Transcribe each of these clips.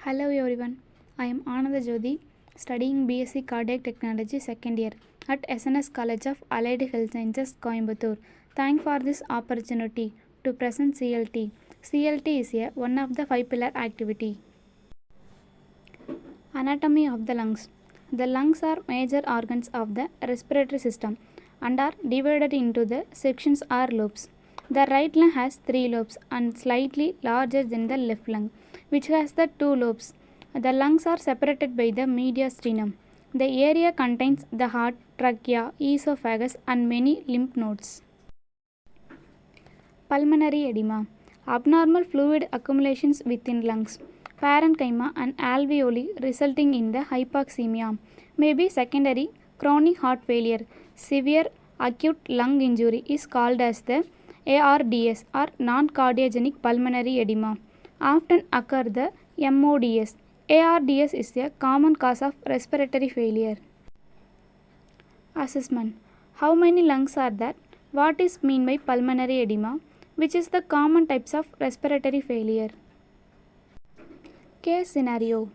Hello everyone, I am ANANDHA JOTHI, studying B.Sc Cardiac Technology second year at SNS College of Allied Health Sciences, Coimbatore. Thank for this opportunity to present CLT. CLT is one of the 5 pillar activity. Anatomy of the lungs. The lungs are major organs of the respiratory system and are divided into the sections or lobes. The right lung has 3 lobes and slightly larger than the left lung, which has the 2 lobes. The lungs are separated by the mediastinum. The area contains the heart, trachea, esophagus and many lymph nodes. Pulmonary edema. Abnormal fluid accumulations within lungs, parenchyma and alveoli resulting in the hypoxemia. May be secondary chronic heart failure. Severe acute lung injury is called as the ARDS or non-cardiogenic pulmonary edema. Often occur the MODS. ARDS is a common cause of respiratory failure. Assessment. How many lungs are there? What is mean by pulmonary edema? Which is the common types of respiratory failure? Case scenario.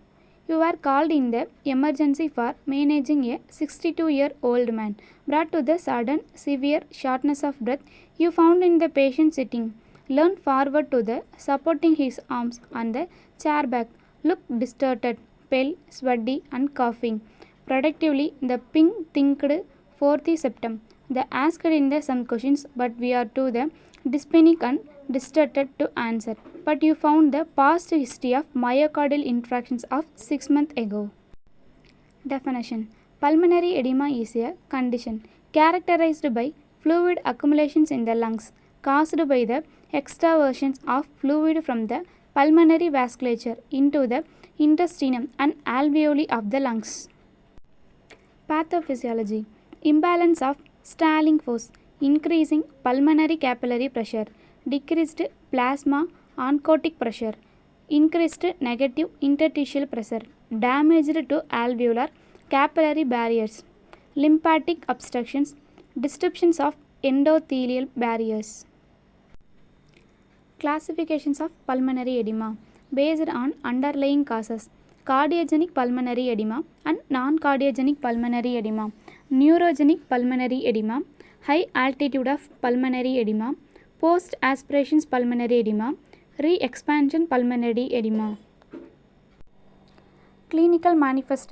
You are called in the emergency for managing a 62-year-old man brought to the sudden severe shortness of breath. You found in the patient sitting. Lean forward to the supporting his arms on the chair back. Look distorted, pale, sweaty and coughing. Productively, the ping thinked 4th septum. The asked in the some questions, but we are to the dyspneic and distorted to answer. But you found the past history of myocardial infarctions of 6 months ago. Definition. Pulmonary edema is a condition characterized by fluid accumulations in the lungs caused by the extraversion of fluid from the pulmonary vasculature into the intestinum and alveoli of the lungs. Pathophysiology. Imbalance of stalling force, increasing pulmonary capillary pressure, decreased plasma oncotic pressure, increased negative interstitial pressure, damage to alveolar capillary barriers, lymphatic obstructions, disruptions of endothelial barriers. Classifications of pulmonary edema based on underlying causes: cardiogenic pulmonary edema and non-cardiogenic pulmonary edema, neurogenic pulmonary edema, high altitude of pulmonary edema, post-aspiration pulmonary edema, re-expansion pulmonary edema. Clinical manifestation.